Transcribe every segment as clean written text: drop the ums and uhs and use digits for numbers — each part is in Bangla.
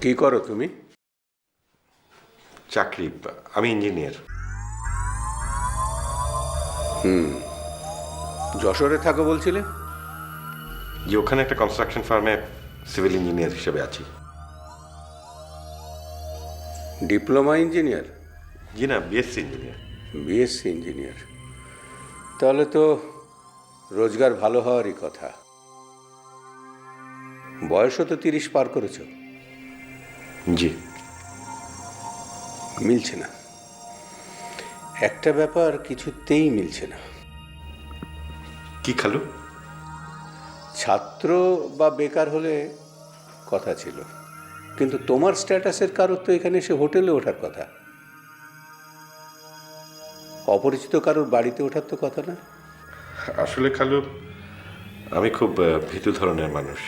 কি করো তুমি? চাকরি, আমি ইঞ্জিনিয়ার। যশোরে থাকো বলছিলে? যে ওখানে একটা কনস্ট্রাকশন ফার্মে সিভিল ইঞ্জিনিয়ার হিসেবে আছি। Diploma engineer? জি না, বিএসসি ইঞ্জিনিয়ার। BSc engineer? তাহলে তো রোজগার ভালো হওয়ারই কথা। বয়সও তো 30 পার করেছ। জি। মিলছে না, একটা ব্যাপার কিছুতেই মিলছে না। কি খালু? ছাত্র বা বেকার হলে কথা ছিল, কিন্তু তোমার স্ট্যাটাসের কারোর তো এখানে এসে হোটেলে ওঠার কথা। অপরিচিত কারোর বাড়িতে ওঠার তো কথা না। আসলে খালু, আমি খুব ভীতু ধরনের মানুষ।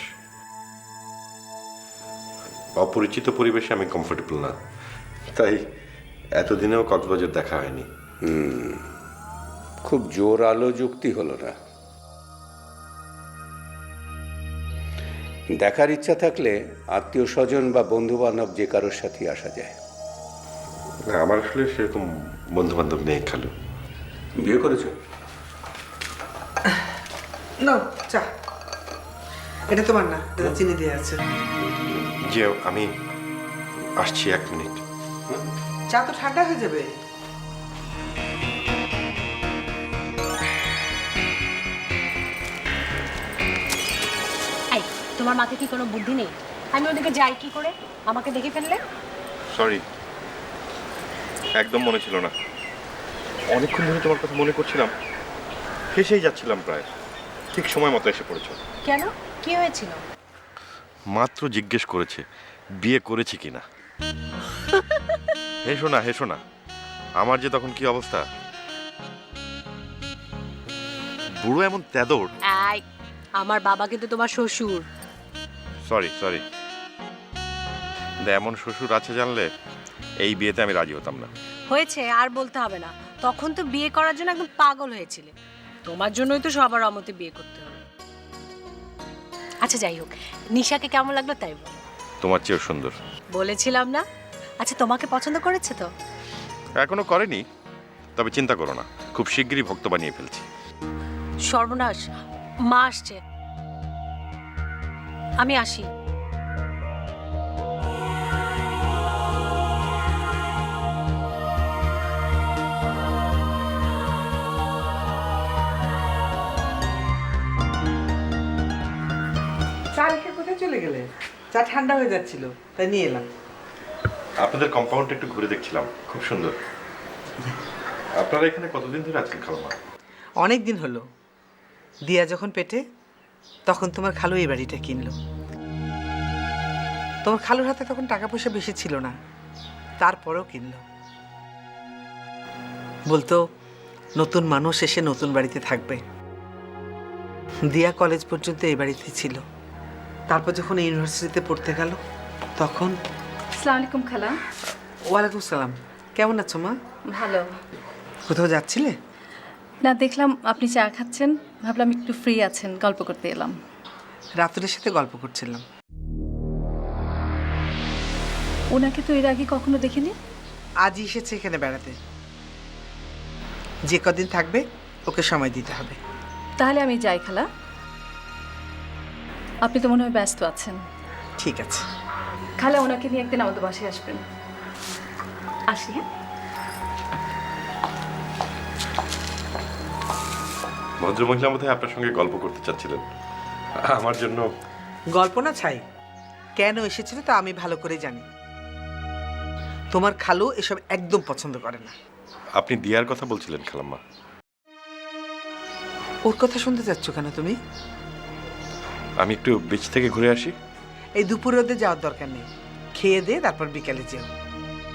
অপরিচিত পরিবেশে আমি কমফোর্টেবল না, তাই এতদিনেও কক্সবাজার দেখা হয়নি। খুব জোর আলো যুক্তি হলো না। দেখার ইচ্ছা থাকলে আত্মীয় স্বজন বা বন্ধু বান্ধব যে কারোর সাথে আসা যায়। না, আমার আসলে সেরকম বন্ধু বান্ধব নেই খালু। বিয়ে করেছো? না, চা এটা তোমার না, এটা চিনি দিয়ে আছে। যে আমি আসছি, 1 মিনিট। চা তো ঠান্ডা হয়ে যাবে। এই, তোমার মাথায় কি কোনো বুদ্ধি নেই? আমি ওদিকে যাই কি করে? আমাকে দেখে ফেললে? সরি, একদম মনে ছিল না। অনেকক্ষণ ধরে তোমার কথা মনে করছিলাম, হেসেই যাচ্ছিলাম প্রায়। ঠিক সময় মতো এসে পড়েছো। কেন, কি হয়েছিল? মাত্র জিজ্ঞেস করেছে বিয়ে করেছি কিনা। হেসো না, হেসো না। আমার যে তখন কি অবস্থা। বুড়ো এমন তেদর। এই, আমার বাবা কিন্তু তোমার শ্বশুর। সরি সরি, এমন শ্বশুর আছে জানলে এই বিয়েতে আমি রাজি হতাম না। হয়েছে, আর বলতে হবে না। তখন তো বিয়ে করার জন্য একদম পাগল হয়েছিলে। তোমার জন্যই তো সবার অমতে বিয়ে করতে হলো। আচ্ছা যাই হোক, নিশাকে কেমন লাগলো তাই বলো। তোমার চেয়েও সুন্দর। বলেছিলাম না? আচ্ছা, তোমাকে পছন্দ করেছে তো? এখনো করেনি, তবে চিন্তা করো না, খুব শিগগিরই ভক্ত বানিয়ে ফেলছি। সর্বনাশ, মা আসছে, আমি আসি। চা রেখে কোথায় চলে গেলে? চা ঠান্ডা হয়ে যাচ্ছিল, তাই নিয়ে এলাম। আপনাদের কম্পাউন্ড একটু ঘুরে দেখছিলাম, খুব সুন্দর। আপনারা এখানে কতদিন ধরে আছেন খালামা? অনেক দিন হলো। দিয়া যখন পেটে, তখন তোমার খালু এই বাড়িটা কিনলো। তোমার খালুর হাতে তখন টাকা পয়সা বেশি ছিল না, তারপরেও কিনলো। বলতো নতুন মানুষ এসে নতুন বাড়িতে থাকবে। দিয়া কলেজ পর্যন্ত এই বাড়িতে ছিল, তারপর যখন ইউনিভার্সিটিতে পড়তে গেল তখন। আসসালামু আলাইকুম খালা। ওয়ালাইকুম সালাম। কেমন আছো মা? ভালো। কোথাও যাচ্ছিলে? না, দেখলাম আপনি চা খাচ্ছেন, ভাবলাম একটু ফ্রি আছেন, গল্প করতে এলাম। রাতুলের সাথে গল্প করছিলাম। ওনাকে তো এর আগে কখনো দেখিনি। আজই এসেছে এখানে বেড়াতে। যে কদিন থাকবে ওকে সময় দিতে হবে। তাহলে আমি যাই খালা, আপনি তো মনে হয় ব্যস্ত আছেন। ঠিক আছে খালা, ওনাকে নিয়ে একদিন আমাদের বাসায় আসবেন। আসি। হ্যাঁ, ভদ্রমহিলা বোধহয় আপনার সঙ্গে গল্প করতে চাচ্ছিলেন। আমার জন্য গল্প না ছাই, কেন এসেছিল তা আমি ভালো করে জানি। তোমার খালু এসব একদম পছন্দ করে না। আপনি দিয়ার কথা বলছিলেন খালাম্মা? ওর কথা শুনতে চাচ্ছ কেন তুমি? আমি একটু বিচ থেকে ঘুরে আসি। এই দুপুরে ওদের যাওয়ার দরকার নেই, খেয়ে দে তারপর বিকালে যেও।